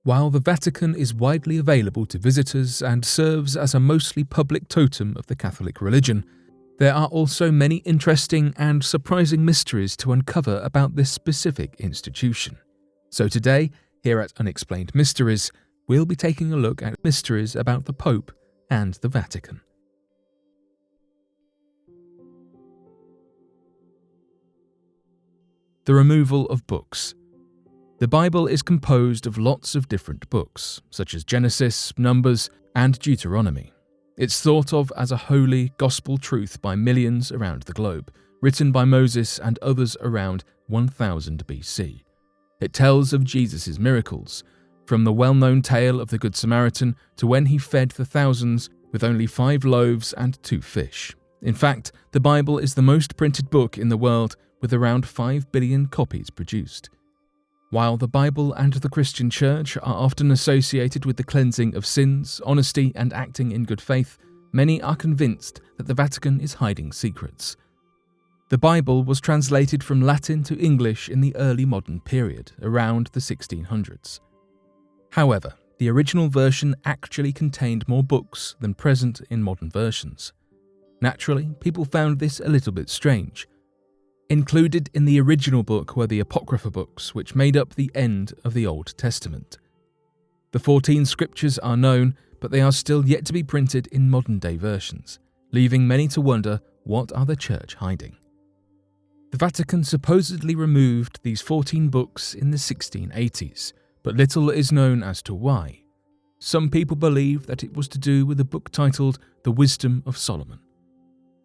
While the Vatican is widely available to visitors and serves as a mostly public totem of the Catholic religion, there are also many interesting and surprising mysteries to uncover about this specific institution. So today, here at Unexplained Mysteries, we'll be taking a look at mysteries about the Pope and the Vatican. The removal of books. The Bible is composed of lots of different books, such as Genesis, Numbers, and Deuteronomy. It's thought of as a holy gospel truth by millions around the globe, written by Moses and others around 1000 BC. It tells of Jesus' miracles, from the well-known tale of the Good Samaritan to when he fed the thousands with only 5 loaves and 2 fish. In fact, the Bible is the most printed book in the world, with around 5 billion copies produced. While the Bible and the Christian Church are often associated with the cleansing of sins, honesty, and acting in good faith, many are convinced that the Vatican is hiding secrets. The Bible was translated from Latin to English in the early modern period, around the 1600s. However, the original version actually contained more books than present in modern versions. Naturally, people found this a little bit strange. Included in the original book were the Apocrypha books, which made up the end of the Old Testament. The 14 scriptures are known, but they are still yet to be printed in modern-day versions, leaving many to wonder, what are the Church hiding? The Vatican supposedly removed these 14 books in the 1680s, but little is known as to why. Some people believe that it was to do with a book titled The Wisdom of Solomon.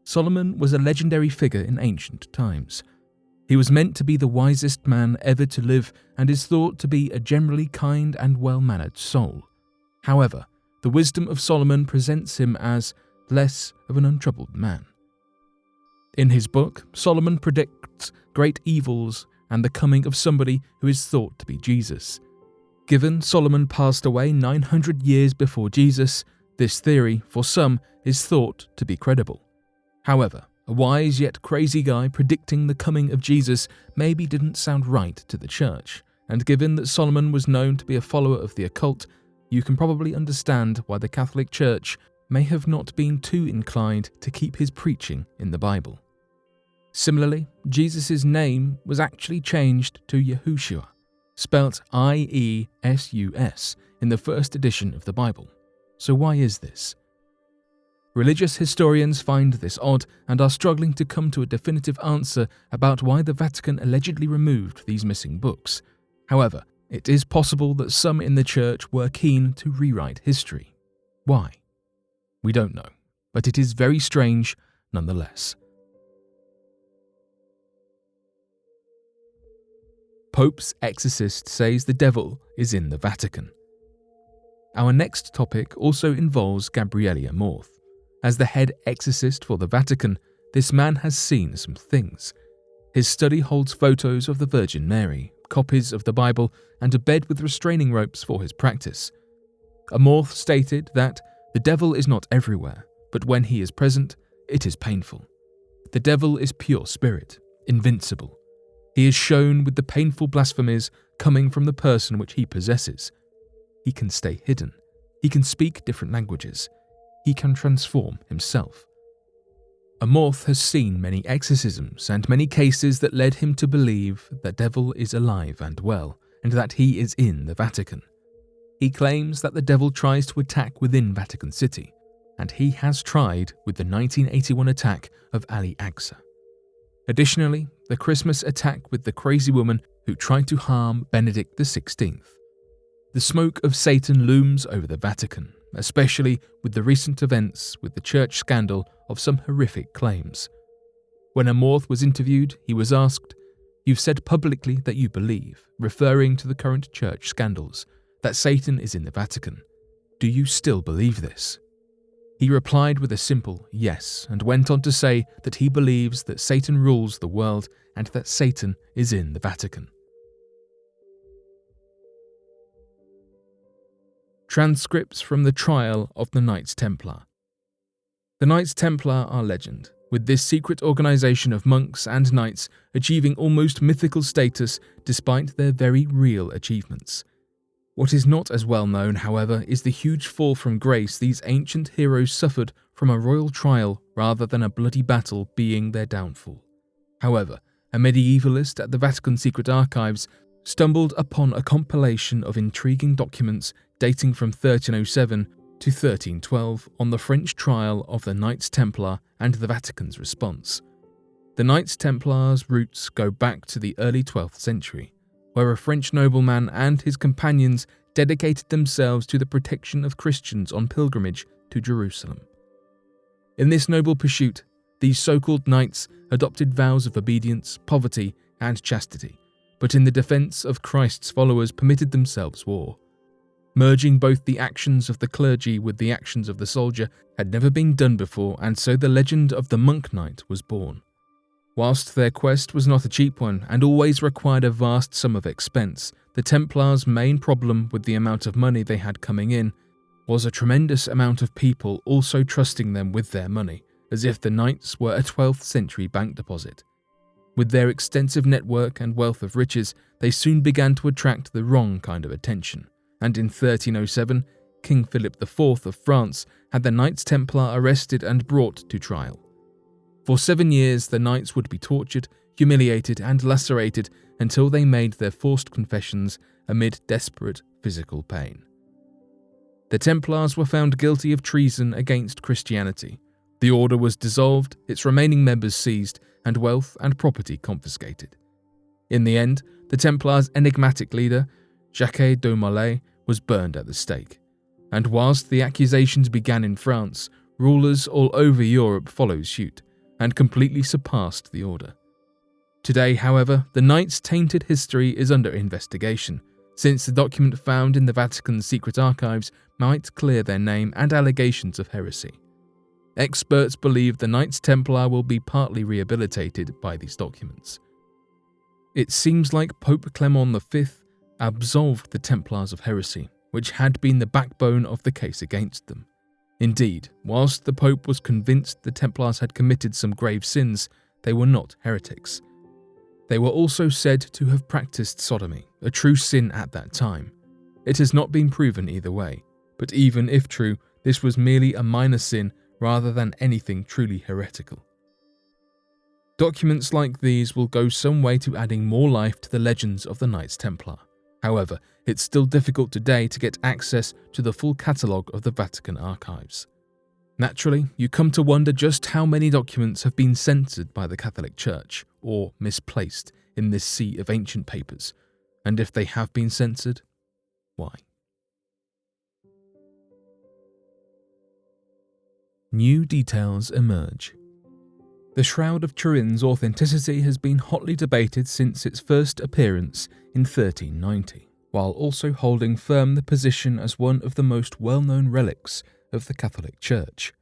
Solomon was a legendary figure in ancient times. He was meant to be the wisest man ever to live and is thought to be a generally kind and well-mannered soul. However, the Wisdom of Solomon presents him as less of an untroubled man. In his book, Solomon predicts great evils and the coming of somebody who is thought to be Jesus. Given Solomon passed away 900 years before Jesus, this theory, for some, is thought to be credible. However, a wise yet crazy guy predicting the coming of Jesus maybe didn't sound right to the Church, and given that Solomon was known to be a follower of the occult, you can probably understand why the Catholic Church may have not been too inclined to keep his preaching in the Bible. Similarly, Jesus' name was actually changed to Yahushua, spelt I-E-S-U-S, in the first edition of the Bible. So why is this? Religious historians find this odd and are struggling to come to a definitive answer about why the Vatican allegedly removed these missing books. However, it is possible that some in the Church were keen to rewrite history. Why? We don't know, but it is very strange nonetheless. Pope's exorcist says the devil is in the Vatican. Our next topic also involves Gabriele Amorth. As the head exorcist for the Vatican, this man has seen some things. His study holds photos of the Virgin Mary, copies of the Bible, and a bed with restraining ropes for his practice. Amorth stated that the devil is not everywhere, but when he is present, it is painful. The devil is pure spirit, invincible. He is shown with the painful blasphemies coming from the person which he possesses. He can stay hidden. He can speak different languages. He can transform himself. Amorth has seen many exorcisms and many cases that led him to believe the devil is alive and well, and that he is in the Vatican. He claims that the devil tries to attack within Vatican City, and he has tried with the 1981 attack of Ali Aqsa. Additionally, the Christmas attack with the crazy woman who tried to harm Benedict XVI. The smoke of Satan looms over the Vatican, especially with the recent events with the church scandal of some horrific claims. When Amorth was interviewed, he was asked, "You've said publicly that you believe, referring to the current church scandals, that Satan is in the Vatican. Do you still believe this?" He replied with a simple yes and went on to say that he believes that Satan rules the world and that Satan is in the Vatican. Transcripts from the trial of the Knights Templar. The Knights Templar are legend, with this secret organization of monks and knights achieving almost mythical status despite their very real achievements. What is not as well known, however, is the huge fall from grace these ancient heroes suffered from a royal trial rather than a bloody battle being their downfall. However, a medievalist at the Vatican Secret Archives stumbled upon a compilation of intriguing documents dating from 1307 to 1312 on the French trial of the Knights Templar and the Vatican's response. The Knights Templar's roots go back to the early 12th century, where a French nobleman and his companions dedicated themselves to the protection of Christians on pilgrimage to Jerusalem. In this noble pursuit, these so-called knights adopted vows of obedience, poverty, and chastity, but in the defense of Christ's followers permitted themselves war. Merging both the actions of the clergy with the actions of the soldier had never been done before, and so the legend of the monk knight was born. Whilst their quest was not a cheap one and always required a vast sum of expense, the Templars' main problem with the amount of money they had coming in was a tremendous amount of people also trusting them with their money, as if the knights were a 12th century bank deposit. With their extensive network and wealth of riches, they soon began to attract the wrong kind of attention, and in 1307, King Philip IV of France had the Knights Templar arrested and brought to trial. For 7 years, the knights would be tortured, humiliated, and lacerated until they made their forced confessions amid desperate physical pain. The Templars were found guilty of treason against Christianity. The order was dissolved, its remaining members seized, and wealth and property confiscated. In the end, the Templars' enigmatic leader, Jacques de Molay, was burned at the stake. And whilst the accusations began in France, rulers all over Europe followed suit and completely surpassed the order. Today, however, the Knights' tainted history is under investigation, since the document found in the Vatican's secret archives might clear their name and allegations of heresy. Experts believe the Knights Templar will be partly rehabilitated by these documents. It seems like Pope Clement V absolved the Templars of heresy, which had been the backbone of the case against them. Indeed, whilst the Pope was convinced the Templars had committed some grave sins, they were not heretics. They were also said to have practiced sodomy, a true sin at that time. It has not been proven either way, but even if true, this was merely a minor sin rather than anything truly heretical. Documents like these will go some way to adding more life to the legends of the Knights Templar. However, it's still difficult today to get access to the full catalogue of the Vatican archives. Naturally, you come to wonder just how many documents have been censored by the Catholic Church, or misplaced in this sea of ancient papers, and if they have been censored, why? New details emerge. The Shroud of Turin's authenticity has been hotly debated since its first appearance in 1390, while also holding firm the position as one of the most well-known relics of the Catholic Church.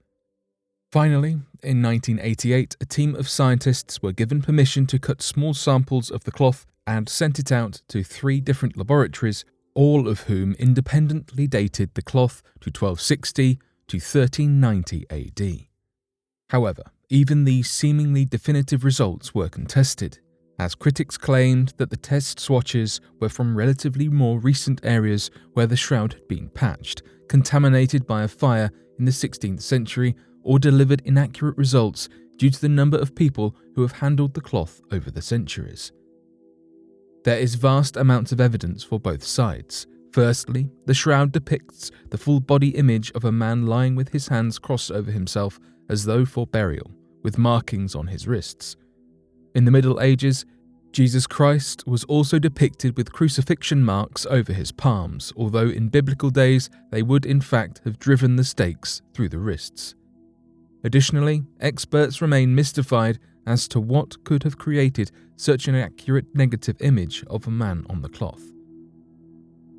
Finally, in 1988, a team of scientists were given permission to cut small samples of the cloth and sent it out to 3 different laboratories, all of whom independently dated the cloth to 1260 to 1390 AD. However, even these seemingly definitive results were contested, as critics claimed that the test swatches were from relatively more recent areas where the shroud had been patched, contaminated by a fire in the 16th century, or delivered inaccurate results due to the number of people who have handled the cloth over the centuries. There is vast amounts of evidence for both sides. Firstly, the shroud depicts the full body image of a man lying with his hands crossed over himself as though for burial, with markings on his wrists. In the Middle Ages, Jesus Christ was also depicted with crucifixion marks over his palms, although in biblical days they would in fact have driven the stakes through the wrists. Additionally, experts remain mystified as to what could have created such an accurate negative image of a man on the cloth.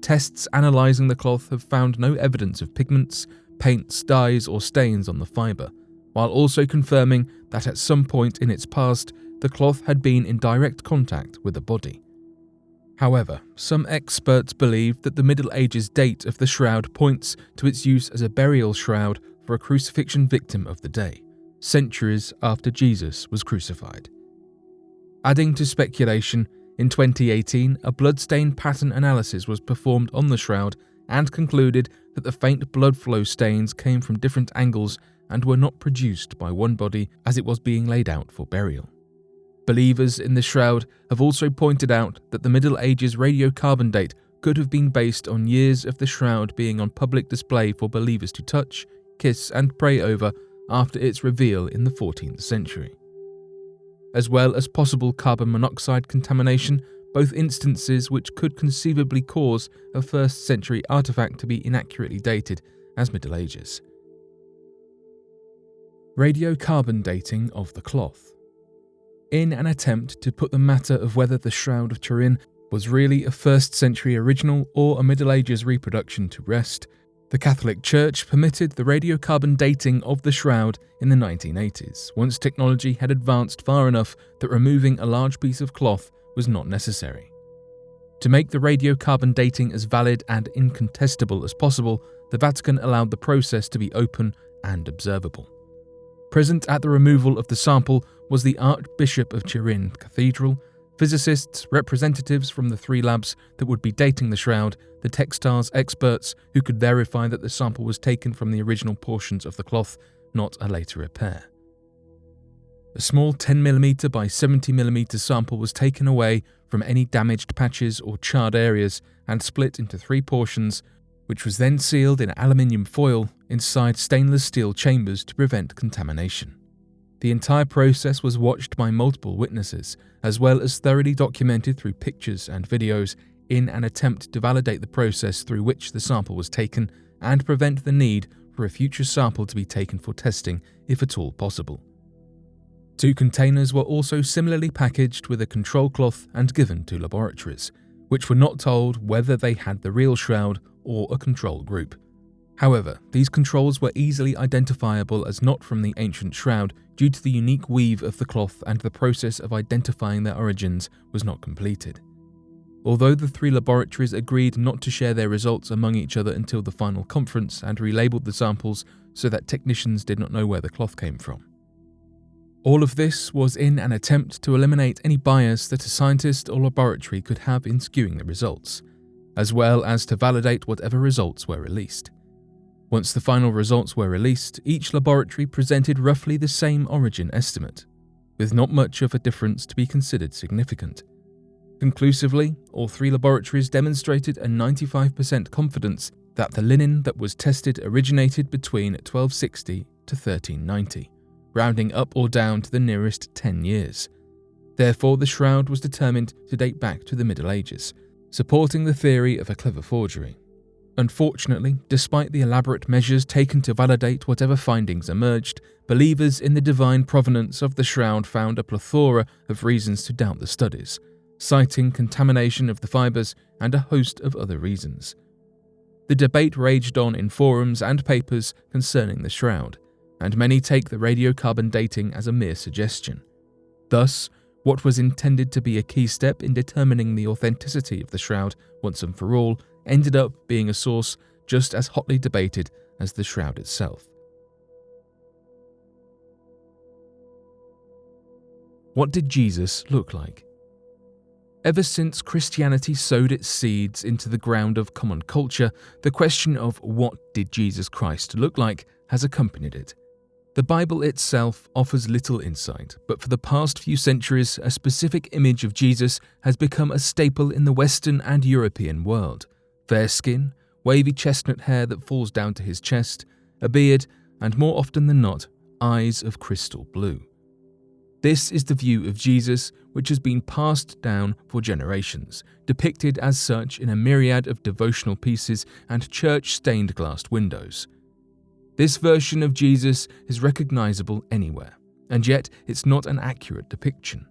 Tests analysing the cloth have found no evidence of pigments, paints, dyes or stains on the fibre, while also confirming that at some point in its past, the cloth had been in direct contact with a body. However, some experts believe that the Middle Ages date of the shroud points to its use as a burial shroud for a crucifixion victim of the day, centuries after Jesus was crucified. Adding to speculation, In 2018, a bloodstain pattern analysis was performed on the shroud and concluded that the faint blood flow stains came from different angles and were not produced by one body as it was being laid out for burial. Believers in the shroud have also pointed out that the Middle Ages radiocarbon date could have been based on years of the shroud being on public display for believers to touch, kiss and pray over after its reveal in the 14th century. As well as possible carbon monoxide contamination, both instances which could conceivably cause a 1st century artifact to be inaccurately dated as Middle Ages. Radiocarbon dating of the cloth. In an attempt to put the matter of whether the Shroud of Turin was really a 1st century original or a Middle Ages reproduction to rest, the Catholic Church permitted the radiocarbon dating of the shroud in the 1980s, once technology had advanced far enough that removing a large piece of cloth was not necessary. To make the radiocarbon dating as valid and incontestable as possible, the Vatican allowed the process to be open and observable. Present at the removal of the sample was the Archbishop of Turin Cathedral, physicists, representatives from the 3 labs that would be dating the shroud, the textiles experts who could verify that the sample was taken from the original portions of the cloth, not a later repair. A small 10mm by 70mm sample was taken away from any damaged patches or charred areas and split into 3 portions, which was then sealed in aluminium foil inside stainless steel chambers to prevent contamination. The entire process was watched by multiple witnesses, as well as thoroughly documented through pictures and videos in an attempt to validate the process through which the sample was taken and prevent the need for a future sample to be taken for testing if at all possible. 2 containers were also similarly packaged with a control cloth and given to laboratories, which were not told whether they had the real shroud or a control group. However, these controls were easily identifiable as not from the ancient shroud due to the unique weave of the cloth, and the process of identifying their origins was not completed. Although the 3 laboratories agreed not to share their results among each other until the final conference and relabeled the samples so that technicians did not know where the cloth came from. All of this was in an attempt to eliminate any bias that a scientist or laboratory could have in skewing the results, as well as to validate whatever results were released. Once the final results were released, each laboratory presented roughly the same origin estimate, with not much of a difference to be considered significant. Conclusively, all 3 laboratories demonstrated a 95% confidence that the linen that was tested originated between 1260 to 1390, rounding up or down to the nearest 10 years. Therefore, the shroud was determined to date back to the Middle Ages, supporting the theory of a clever forgery. Unfortunately, despite the elaborate measures taken to validate whatever findings emerged, believers in the divine provenance of the shroud found a plethora of reasons to doubt the studies, citing contamination of the fibers and a host of other reasons. The debate raged on in forums and papers concerning the shroud, and many take the radiocarbon dating as a mere suggestion. Thus, what was intended to be a key step in determining the authenticity of the shroud once and for all ended up being a source just as hotly debated as the shroud itself. What did Jesus look like? Ever since Christianity sowed its seeds into the ground of common culture, the question of what did Jesus Christ look like has accompanied it. The Bible itself offers little insight, but for the past few centuries, a specific image of Jesus has become a staple in the Western and European world. Fair skin, wavy chestnut hair that falls down to his chest, a beard, and more often than not, eyes of crystal blue. This is the view of Jesus which has been passed down for generations, depicted as such in a myriad of devotional pieces and church-stained glass windows. This version of Jesus is recognizable anywhere, and yet it's not an accurate depiction.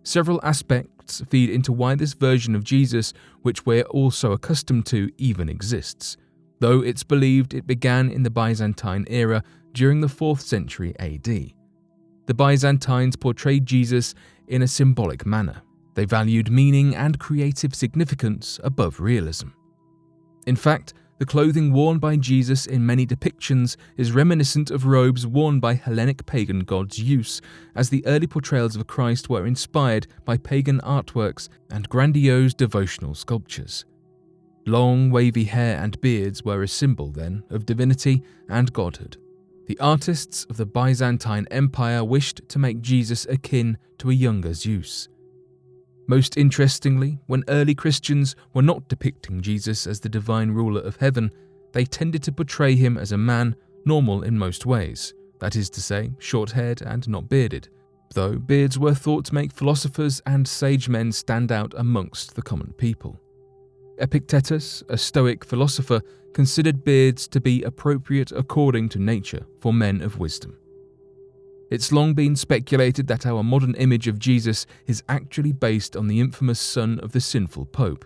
Several aspects feed into why this version of Jesus, which we're all so accustomed to, even exists, though it's believed it began in the Byzantine era during the 4th century AD. The Byzantines portrayed Jesus in a symbolic manner. They valued meaning and creative significance above realism. In fact, The clothing worn by Jesus in many depictions is reminiscent of robes worn by Hellenic pagan gods' use, as the early portrayals of Christ were inspired by pagan artworks and grandiose devotional sculptures. Long, wavy hair and beards were a symbol, then, of divinity and godhood. The artists of the Byzantine Empire wished to make Jesus akin to a younger Zeus. Most interestingly, when early Christians were not depicting Jesus as the divine ruler of heaven, they tended to portray him as a man normal in most ways, that is to say, short-haired and not bearded, though beards were thought to make philosophers and sage men stand out amongst the common people. Epictetus, a Stoic philosopher, considered beards to be appropriate according to nature for men of wisdom. It's long been speculated that our modern image of Jesus is actually based on the infamous son of the sinful Pope,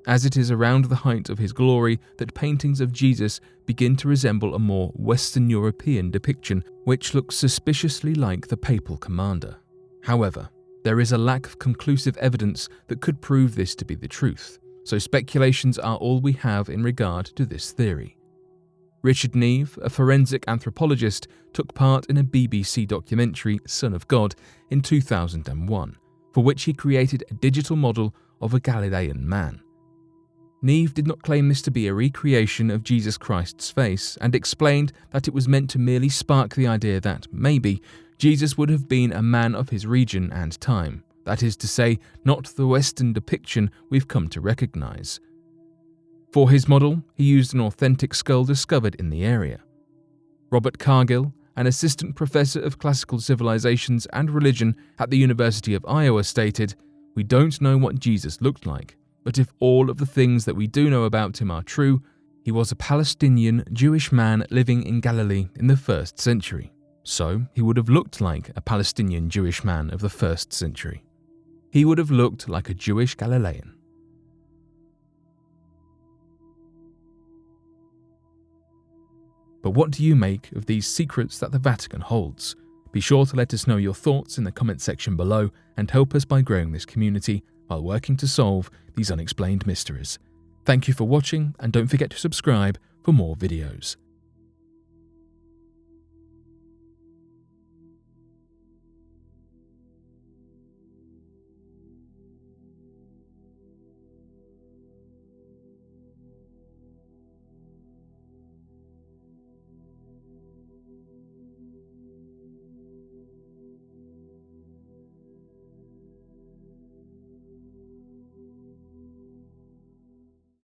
as it is around the height of his glory that paintings of Jesus begin to resemble a more Western European depiction, which looks suspiciously like the papal commander. However, there is a lack of conclusive evidence that could prove this to be the truth, so speculations are all we have in regard to this theory. Richard Neve, a forensic anthropologist, took part in a BBC documentary, Son of God, in 2001, for which he created a digital model of a Galilean man. Neve did not claim this to be a recreation of Jesus Christ's face and explained that it was meant to merely spark the idea that, maybe, Jesus would have been a man of his region and time, that is to say, not the Western depiction we've come to recognise. For his model, he used an authentic skull discovered in the area. Robert Cargill, an assistant professor of classical civilizations and religion at the University of Iowa, stated, "We don't know what Jesus looked like, but if all of the things that we do know about him are true, he was a Palestinian Jewish man living in Galilee in the 1st century. So he would have looked like a Palestinian Jewish man of the 1st century. He would have looked like a Jewish Galilean." But what do you make of these secrets that the Vatican holds? Be sure to let us know your thoughts in the comment section below and help us by growing this community while working to solve these unexplained mysteries. Thank you for watching, and don't forget to subscribe for more videos.